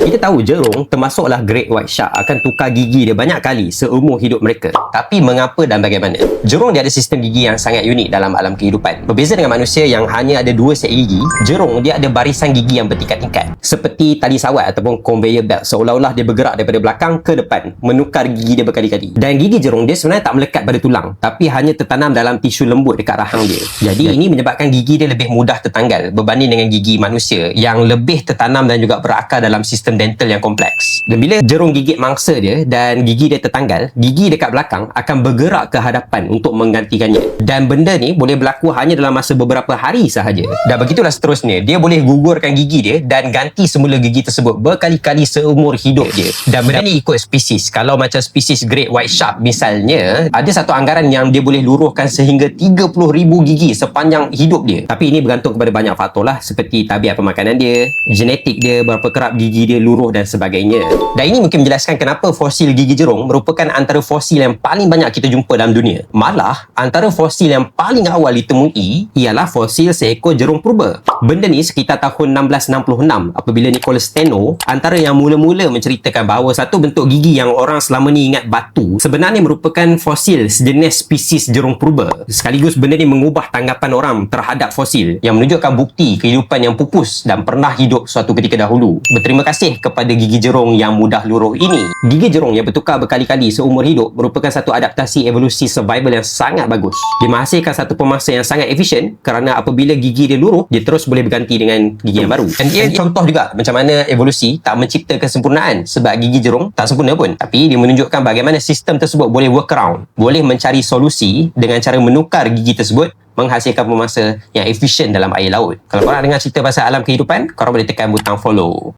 Kita tahu jerung termasuklah great white shark akan tukar gigi dia banyak kali seumur hidup mereka. Tapi mengapa dan bagaimana? Jerung dia ada sistem gigi yang sangat unik dalam alam kehidupan. Berbeza dengan manusia yang hanya ada 2 set gigi, jerung dia ada barisan gigi yang bertingkat-tingkat. Seperti tali sawat ataupun conveyor belt, seolah-olah dia bergerak daripada belakang ke depan, menukar gigi dia berkali-kali. Dan gigi jerung dia sebenarnya tak melekat pada tulang, tapi hanya tertanam dalam tisu lembut dekat rahang dia. Jadi ini menyebabkan gigi dia lebih mudah tertanggal berbanding dengan gigi manusia yang lebih tertanam dan juga berakar dalam sistem dental yang kompleks. Dan bila jerung gigit mangsa dia dan gigi dia tertanggal, gigi dekat belakang akan bergerak ke hadapan untuk menggantikannya. Dan benda ni boleh berlaku hanya dalam masa beberapa hari sahaja. Dan begitulah seterusnya, dia boleh gugurkan gigi dia dan ganti semula gigi tersebut berkali-kali seumur hidup dia. Dan benda ni ikut spesies. Kalau macam spesies great white shark misalnya, ada satu anggaran yang dia boleh luruhkan sehingga 30,000 gigi sepanjang hidup dia. Tapi ini bergantung kepada banyak faktor lah, seperti tabiat pemakanan dia, genetik dia, berapa kerap gigi dia luruh dan sebagainya. Dan ini mungkin menjelaskan kenapa fosil gigi jerung merupakan antara fosil yang paling banyak kita jumpa dalam dunia. Malah, antara fosil yang paling awal ditemui ialah fosil seekor jerung purba. Benda ni sekitar tahun 1666 apabila Nicholas Steno antara yang mula-mula menceritakan bahawa satu bentuk gigi yang orang selama ni ingat batu sebenarnya merupakan fosil sejenis spesies jerung purba. Sekaligus benda ni mengubah tanggapan orang terhadap fosil yang menunjukkan bukti kehidupan yang pupus dan pernah hidup suatu ketika dahulu. Berterima kasih kepada gigi jerung yang mudah luruh ini. Gigi jerung yang bertukar berkali-kali seumur hidup merupakan satu adaptasi evolusi survival yang sangat bagus. Dia menghasilkan satu pemangsa yang sangat efisien kerana apabila gigi dia luruh, dia terus boleh berganti dengan gigi yang baru. Dan dia contoh juga macam mana evolusi tak mencipta kesempurnaan, sebab gigi jerung tak sempurna pun. Tapi dia menunjukkan bagaimana sistem tersebut boleh work around, boleh mencari solusi dengan cara menukar gigi tersebut menghasilkan pemangsa yang efisien dalam air laut. Kalau korang dengar cerita pasal alam kehidupan, korang boleh tekan butang follow.